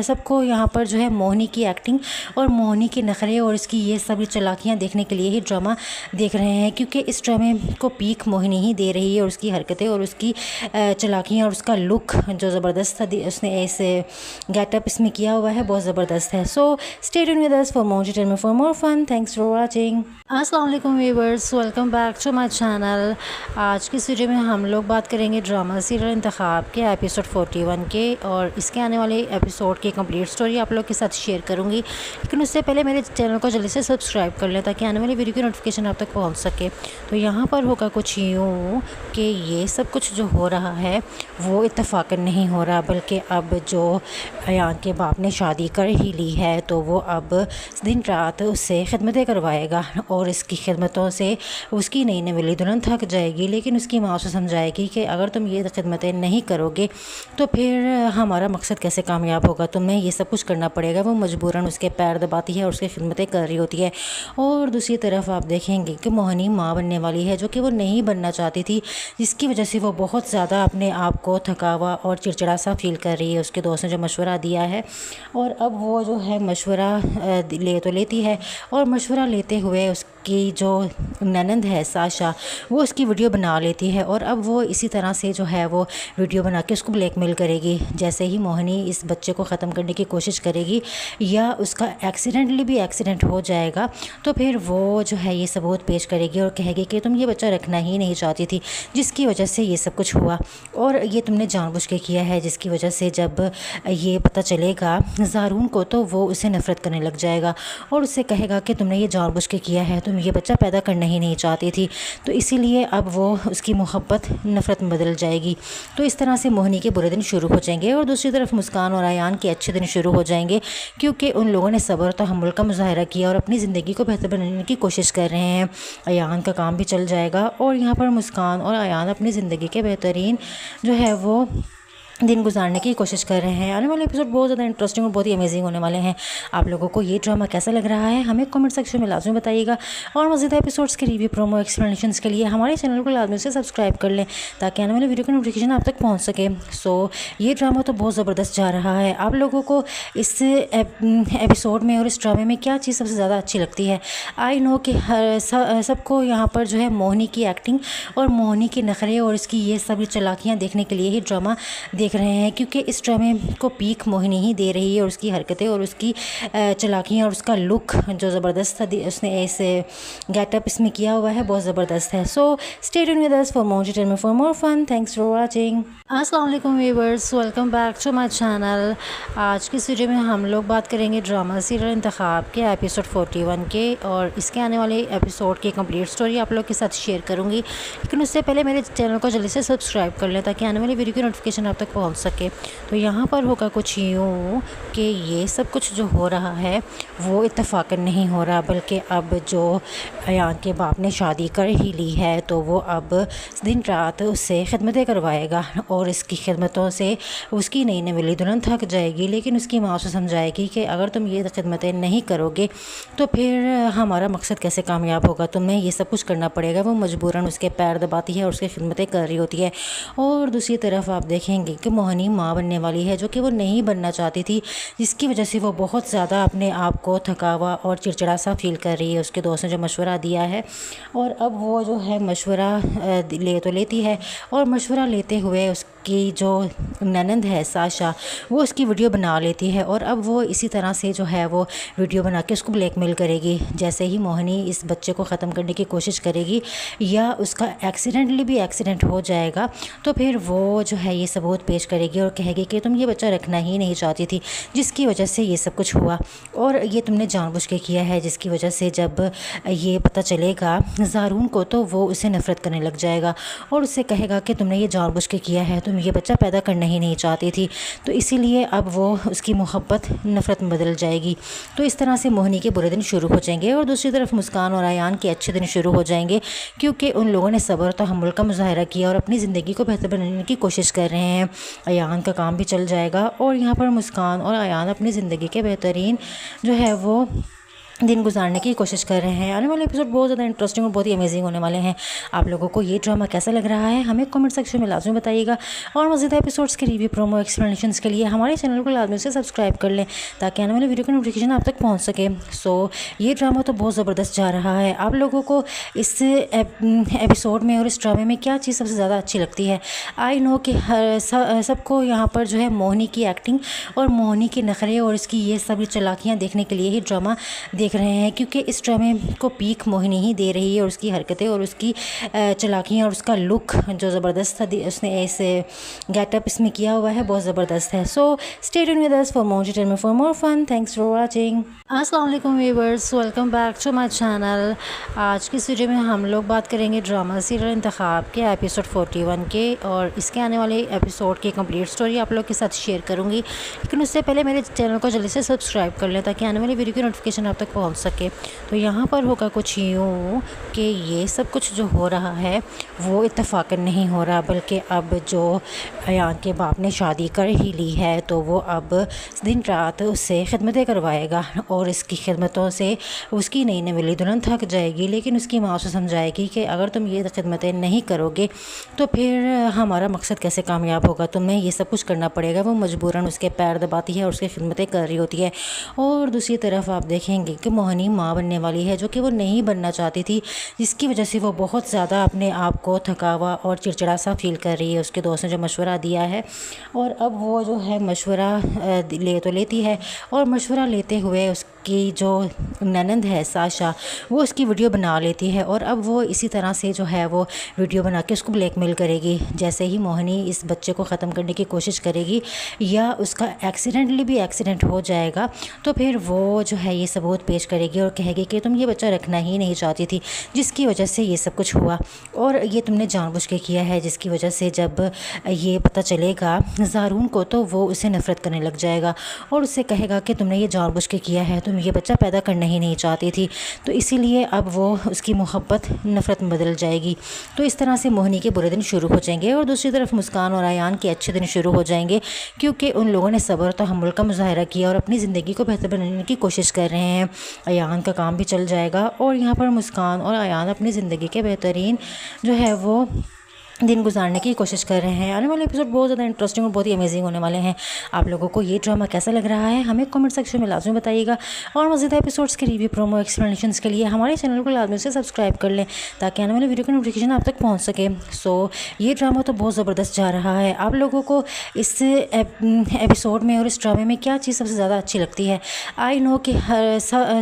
S6: सबको यहाँ पर जो है मोहिनी की एक्टिंग और मोहिनी के नखरे और इसकी ये सभी चालाकियाँ देखने के लिए ही ड्रामा देख रहे हैं, क्योंकि इस ड्रामे को पीक मोहिनी ही दे रही है और उसकी हरकतें और उसकी चालाकियाँ और उसका लुक जो ज़बरदस्त था, उसने ऐसे गेटअप इसमें किया हुआ है, बहुत ज़बरदस्त है। So stay tuned with us for more entertainment, for more fun. Thanks for watching. अस्सलाम वालेकुम viewers, welcome back to my channel. आज की वीडियो में हम लोग बात करेंगे ड्रामा सीरियल इंतखाब के एपिसोड 41 के और इसके आने वाले एपिसोड की कंप्लीट स्टोरी आप लोग के साथ शेयर करूंगी। लेकिन उससे पहले मेरे चैनल को जल्दी से सब्सक्राइब कर लें ताकि आने वाली वीडियो की नोटिफिकेशन आप तक पहुंच सके। तो यहाँ पर होगा कुछ यूँ कि ये सब कुछ जो हो रहा है वो इत्तफाकन नहीं हो रहा, बल्कि अब जो अयान के बाप ने शादी कर ही ली है तो वो अब दिन रात उससे खिदमतें करवाएगा और इसकी खिदमतों से उसकी नई नवेली दुल्हन थक जाएगी। लेकिन उसकी माँ उसे समझाएगी कि अगर तुम ये खिदमतें नहीं करोगे तो फिर हमारा मकसद कैसे कामयाब होगा, तुम्हें ये सब कुछ करना पड़ेगा। वो मजबूरन उसके पैर दबाती है और उसकी खिदमतें कर रही होती है। और दूसरी तरफ आप देखेंगे कि मोहिनी माँ बनने वाली है, जो कि वो नहीं बनना चाहती थी, जिसकी वजह से वो बहुत ज़्यादा अपने आप को थकावा और चिड़चिड़ा सा फील कर रही है। उसके दोस्त ने जो मशवरा दिया है और अब वो जो है मशवरा ले तो लेती है और मशवरा लेते हुए उसकी जो ननंद है साशा, वो उसकी वीडियो बना लेती है और अब वो इसी तरह से जो है वो वीडियो बना के उसको ब्लैकमेल करेगी। जैसे ही मोहिनी इस बच्चे को ख़त्म करने की कोशिश करेगी या उसका एक्सीडेंटली भी एक्सीडेंट हो जाएगा तो फिर वो जो है ये सबूत पेश करेगी और कहेगी कि तुम ये बच्चा रखना ही नहीं चाहती थी, जिसकी वजह से ये सब कुछ हुआ और ये तुमने जानबूझ के किया है, जिसकी वजह से जब ये पता चलेगा ज़ारून को तो वो उसे नफ़रत करने लग जाएगा और उससे कहेगा कि तुमने ये जानबूझ के किया है, तुम ये बच्चा पैदा करना ही नहीं चाहती थी। तो इसीलिए अब वो उसकी मोहब्बत नफ़रत में बदल जाएगी। तो इस तरह से मोहिनी के बुरे दिन शुरू हो जाएंगे और दूसरी तरफ मुस्कान और अयान के अच्छे दिन शुरू हो जाएंगे, क्योंकि उन लोगों ने सब्र और तहम्मुल का मुजाहरा किया और अपनी ज़िंदगी को बेहतर बनाने की कोशिश कर रहे हैं। अयान का काम भी चल जाएगा और यहाँ पर मुस्कान और अयान अपनी ज़िंदगी के बेहतरीन जो है वो दिन गुजारने की कोशिश कर रहे हैं। आने वाले एपिसोड बहुत ज़्यादा इंटरेस्टिंग और बहुत ही अमेजिंग होने वाले हैं। आप लोगों को ये ड्रामा कैसा लग रहा है हमें कमेंट सेक्शन में लाजमी बताइएगा और मज़ीद एपिसोड्स के रिव्यू, प्रोमो, एक्सप्लेनेशंस के लिए हमारे चैनल को लाजमी से सब्सक्राइब कर लें ताकि आने वाले वीडियो का नोटिफिकेशन आप तक पहुँच सके। ये ड्रामा तो बहुत ज़बरदस्त जा रहा है। आप लोगों को इस एपिसोड में और इस ड्रामे में क्या चीज़ सबसे ज़्यादा अच्छी लगती है? आई नो कि सबको यहाँ पर जो है मोहिनी की एक्टिंग और मोहिनी के नखरे और इसकी ये सभी चालाकियाँ देखने के लिए ही ड्रामा देख रहे हैं, क्योंकि इस ड्रामे को पीक मोहिनी ही दे रही है और उसकी हरकतें और उसकी चालाकियाँ और उसका लुक जो ज़बरदस्त था, उसने ऐसे गेटअप इसमें किया हुआ है, बहुत ज़बरदस्त है। So stay tuned with us for more entertainment, for more fun. Thanks for watching. अस्सलाम वालेकुम viewers, welcome back to my channel. आज की वीडियो में हम लोग बात करेंगे ड्रामा सीरियल इंतखाब के एपिसोड 41 के और इसके आने वाले एपिसोड की कंप्लीट स्टोरी आप लोग के साथ शेयर करूंगी। लेकिन उससे पहले मेरे चैनल को जल्दी से सब्सक्राइब कर लें ताकि आने वाली वीडियो की नोटिफिकेशन आप तक पहुंच सके। तो यहाँ पर होगा कुछ यूँ कि ये सब कुछ जो हो रहा है वो इत्तेफाकन नहीं हो रहा, बल्कि अब जो अयान के बाप ने शादी कर ही ली है तो वो अब दिन रात उससे खिदमतें करवाएगा और इसकी खिदमतों से उसकी नई नवेली दुल्हन थक जाएगी। लेकिन उसकी माँ उसे समझाएगी कि अगर तुम ये खिदमतें नहीं करोगे तो फिर हमारा मकसद कैसे कामयाब होगा, तुम्हें ये सब कुछ करना पड़ेगा। वो मजबूरन उसके पैर दबाती है और उसकी खिदमतें कर रही होती है। और दूसरी तरफ आप देखेंगे कि मोहिनी माँ बनने वाली है, जो कि वो नहीं बनना चाहती थी, जिसकी वजह से वो बहुत ज़्यादा अपने आप को थकावा और चिड़चिड़ा सा फील कर रही है। उसके दोस्त ने जो मशवरा दिया है और अब वो जो है मशवरा ले तो लेती है और मशवरा लेते हुए उसकी जो ननंद है साशा वो उसकी वीडियो बना लेती है और अब वो इसी तरह से जो है वो वीडियो बना के उसको ब्लैकमेल करेगी। जैसे ही मोहिनी इस बच्चे को ख़त्म करने की कोशिश करेगी या उसका एक्सीडेंटली भी एक्सीडेंट हो जाएगा तो फिर वो जो है ये सबूत पेश करेगी और कहेगी कि तुम ये बच्चा रखना ही नहीं चाहती थी, जिसकी वजह से ये सब कुछ हुआ और ये तुमने जानबूझ के किया है, जिसकी वजह से जब ये पता चलेगा ज़ारून को तो वो उसे नफ़रत करने लग जाएगा और उससे कहेगा कि तुमने ये जानबूझ के किया है, तुम ये बच्चा पैदा करना ही नहीं चाहती थी। तो इसीलिए अब वो उसकी मोहब्बत नफ़रत में बदल जाएगी। तो इस तरह से मोहिनी के बुरे दिन शुरू हो जाएंगे और दूसरी तरफ मुस्कान और अयान के अच्छे दिन शुरू हो जाएंगे, क्योंकि उन लोगों ने सब्र और तहम्मुल का मुजाहरा किया और अपनी ज़िंदगी को बेहतर बनाने की कोशिश कर रहे हैं। अयान का काम भी चल जाएगा और यहाँ पर मुस्कान और अयान अपनी ज़िंदगी के बेहतरीन जो है वो दिन गुजारने की कोशिश कर रहे हैं। आने वाले एपिसोड बहुत ज़्यादा इंटरेस्टिंग और बहुत ही अमेजिंग होने वाले हैं। आप लोगों को ये ड्रामा कैसा लग रहा है हमें कमेंट सेक्शन में लाजमी बताइएगा और मज़ीद एपिसोड्स के रिव्यू, प्रोमो, एक्सप्लेनेशंस के लिए हमारे चैनल को लाजमी से सब्सक्राइब कर लें ताकि आने वाले वीडियो का नोटिफिकेशन आप तक पहुँच सके। सो ये ड्रामा तो बहुत ज़बरदस्त जा रहा है। आप लोगों को इस एपिसोड में और इस ड्रामे में क्या चीज़ सबसे ज़्यादा अच्छी लगती है? आई नो कि सबको यहाँ पर जो है मोहिनी की एक्टिंग और मोहिनी के नखरे और इसकी ये सभी चालाकियाँ देखने के लिए ही ड्रामा देख रहे हैं, क्योंकि इस ड्रामे को पीक मोहिनी ही दे रही है और उसकी हरकतें और उसकी चालाकियाँ और उसका लुक जो ज़बरदस्त था, उसने ऐसे गेटअप इसमें किया हुआ है, बहुत ज़बरदस्त है। So stay tuned with us for more entertainment, for more fun. Thanks for watching. अस्सलाम वालेकुम viewers, welcome back to my channel. आज की वीडियो में हम लोग बात करेंगे ड्रामा सीरियल इंतखाब के एपिसोड 41 के और इसके आने वाले एपिसोड की कंप्लीट स्टोरी आप लोग के साथ शेयर करूंगी। लेकिन उससे पहले मेरे चैनल को जल्दी से सब्सक्राइब कर लें ताकि आने वाली वीडियो की नोटिफिकेशन आप तक पहुंच सके। तो यहाँ पर होगा कुछ यूँ कि ये सब कुछ जो हो रहा है वो इत्तेफाकन नहीं हो रहा, बल्कि अब जो अयान के बाप ने शादी कर ही ली है तो वो अब दिन रात उससे खिदमतें करवाएगा और इसकी खिदमतों से उसकी नई नवेली दुल्हन थक जाएगी। लेकिन उसकी माँ उसे समझाएगी कि अगर तुम ये खिदमतें नहीं करोगे तो फिर हमारा मकसद कैसे कामयाब होगा, तुम्हें ये सब कुछ करना पड़ेगा। वो मजबूरन उसके पैर दबाती है और उसकी खिदमतें कर रही होती है। और दूसरी तरफ आप देखेंगे कि मोहिनी माँ बनने वाली है, जो कि वो नहीं बनना चाहती थी, जिसकी वजह से वो बहुत ज़्यादा अपने आप को थकावा और चिड़चिड़ा सा फील कर रही है। उसके दोस्त ने जो मशवरा दिया है और अब वो जो है मशवरा ले तो लेती है और मशवरा लेते हुए उसकी जो ननंद है साशा वो उसकी वीडियो बना लेती है और अब वो इसी तरह से जो है वो वीडियो बना के उसको ब्लैकमेल करेगी। जैसे ही मोहिनी इस बच्चे को ख़त्म करने की कोशिश करेगी या उसका एक्सीडेंटली भी एक्सीडेंट हो जाएगा तो फिर वो जो है ये सबूत पेश करेगी और कहेगी कि तुम ये बच्चा रखना ही नहीं चाहती थी, जिसकी वजह से ये सब कुछ हुआ और ये तुमने जानबूझ के किया है, जिसकी वजह से जब ये पता चलेगा ज़ारून को तो वो उसे नफ़रत करने लग जाएगा और उससे कहेगा कि तुमने ये जानबूझ के किया है, तुम ये बच्चा पैदा करना ही नहीं चाहती थी। तो इसीलिए अब वो उसकी मोहब्बत नफ़रत में बदल जाएगी। तो इस तरह से मोहिनी के बुरे दिन शुरू हो जाएंगे और दूसरी तरफ मुस्कान और अयान के अच्छे दिन शुरू हो जाएंगे, क्योंकि उन लोगों ने सब्र और तहम्मुल का मुजाहरा किया और अपनी ज़िंदगी को बेहतर बनाने की कोशिश कर रहे हैं। अयान का काम भी चल जाएगा और यहाँ पर मुस्कान और अयान अपनी ज़िंदगी के बेहतरीन जो है वो दिन गुजारने की कोशिश कर रहे हैं। आने वाले एपिसोड बहुत ज़्यादा इंटरेस्टिंग और बहुत ही अमेजिंग होने वाले हैं। आप लोगों को ये ड्रामा कैसा लग रहा है हमें कमेंट सेक्शन में लाजमी बताइएगा और मज़ीद एपिसोड्स के रिव्यू, प्रोमो, एक्सप्लेनेशंस के लिए हमारे चैनल को लाजमी से सब्सक्राइब कर लें ताकि आने वाले वीडियो का नोटिफिकेशन आप तक पहुँच सके। सो ये ड्रामा तो बहुत ज़बरदस्त जा रहा है। आप लोगों को इस एपिसोड में और इस ड्रामे में क्या चीज़ सबसे ज़्यादा अच्छी लगती है? आई नो कि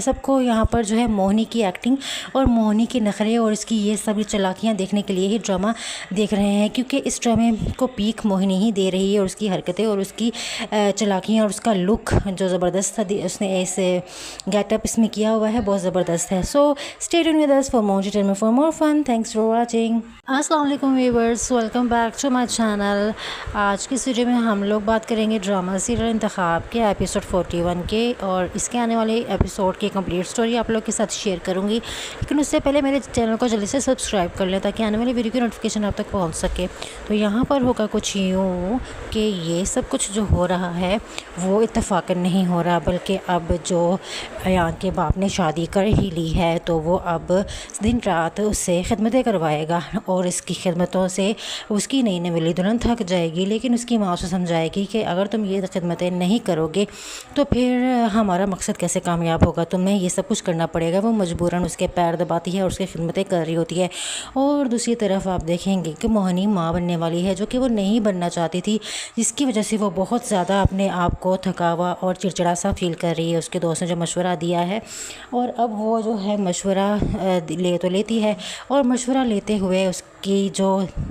S6: सबको यहाँ पर जो है मोहिनी की एक्टिंग और मोहिनी के नखरे और इसकी ये सभी चालाकियाँ देखने के लिए ही ड्रामा देख देख रहे हैं, क्योंकि इस ड्रामे को पीक मोहिनी ही दे रही है और उसकी हरकतें और उसकी चालाकियाँ और उसका लुक जो ज़बरदस्त था, उसने ऐसे गेटअप इसमें किया हुआ है, बहुत ज़बरदस्त है। So stay tuned with us for more entertainment, for more fun. Thanks for watching. अस्सलाम वालेकुम viewers, welcome back to my channel. आज की वीडियो में हम लोग बात करेंगे ड्रामा सीरियल इंतखाब के एपिसोड 41 के, और इसके आने वाले एपिसोड की कंप्लीट स्टोरी आप लोग के साथ शेयर करूंगी। लेकिन उससे पहले मेरे चैनल को जल्दी से सब्सक्राइब कर लें ताकि आने वाली वीडियो की नोटिफिकेशन आप तक पहुंच सके। तो यहाँ पर होगा कुछ यूँ कि ये सब कुछ जो हो रहा है वो इत्तफाकन नहीं हो रहा, बल्कि अब जो अयान के बाप ने शादी कर ही ली है तो वो अब दिन रात उससे खिदमतें करवाएगा और इसकी खिदमतों से उसकी नई नवेली दुल्हन थक जाएगी। लेकिन उसकी माँ उसे समझाएगी कि अगर तुम ये खिदमतें नहीं करोगे तो फिर हमारा मकसद कैसे कामयाब होगा, तुम्हें ये सब कुछ करना पड़ेगा। वो मजबूरन उसके पैर दबाती है और उसकी खिदमतें कर रही होती है। और दूसरी तरफ आप देखेंगे कि मोहिनी माँ बनने वाली है, जो कि वो नहीं बनना चाहती थी, जिसकी वजह से वो बहुत ज़्यादा अपने आप को थकावा और चिड़चिड़ा सा फील कर रही है। उसके दोस्त ने जो मशवरा दिया है और अब वो जो है मशवरा ले तो लेती है, और मशवरा लेते हुए उसकी जो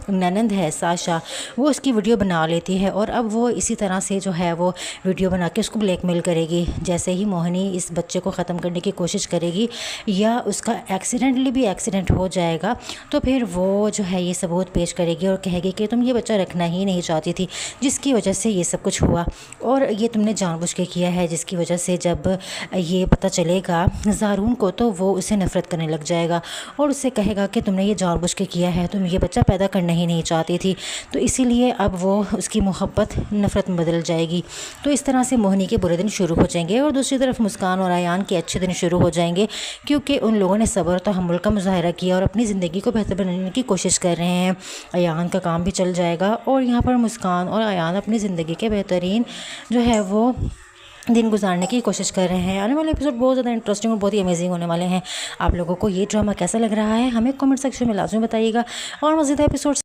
S6: ननंद है साशा, वो उसकी वीडियो बना लेती है। और अब वो इसी तरह से जो है वो वीडियो बना के उसको ब्लैकमेल करेगी। जैसे ही मोहिनी इस बच्चे को ख़त्म करने की कोशिश करेगी या उसका एक्सीडेंटली भी एक्सीडेंट हो जाएगा तो फिर वो जो है ये सबूत पेश करेगी और कहेगी कि तुम ये बच्चा रखना ही नहीं चाहती थी, जिसकी वजह से ये सब कुछ हुआ और ये तुमने जानबूझ के किया है, जिसकी वजह से जब ये पता चलेगा ज़ारून को तो वो उसे नफ़रत करने लग जाएगा और उससे कहेगा कि तुमने ये जानबूझ के किया है, तुम ये बच्चा पैदा करना ही नहीं चाहती थी। तो इसीलिए अब वो उसकी मोहब्बत नफ़रत में बदल जाएगी। तो इस तरह से मोहिनी के बुरे दिन शुरू हो जाएंगे और दूसरी तरफ मुस्कान और अयान के अच्छे दिन शुरू हो जाएंगे, क्योंकि उन लोगों ने सब्र और तहम्मुल का मुजाहरा किया और अपनी ज़िंदगी को बेहतर बनाने की कोशिश कर रहे हैं। अयान का काम भी चल जाएगा और यहाँ पर मुस्कान और अयान अपनी ज़िंदगी के बेहतरीन जो है वो दिन गुजारने की कोशिश कर रहे हैं। आने वाले एपिसोड बहुत ज़्यादा इंटरेस्टिंग और बहुत ही अमेजिंग होने वाले हैं। आप लोगों को ये ड्रामा कैसा लग रहा है हमें कमेंट सेक्शन में लाजमी बताइएगा और मज़ीद एपिसोड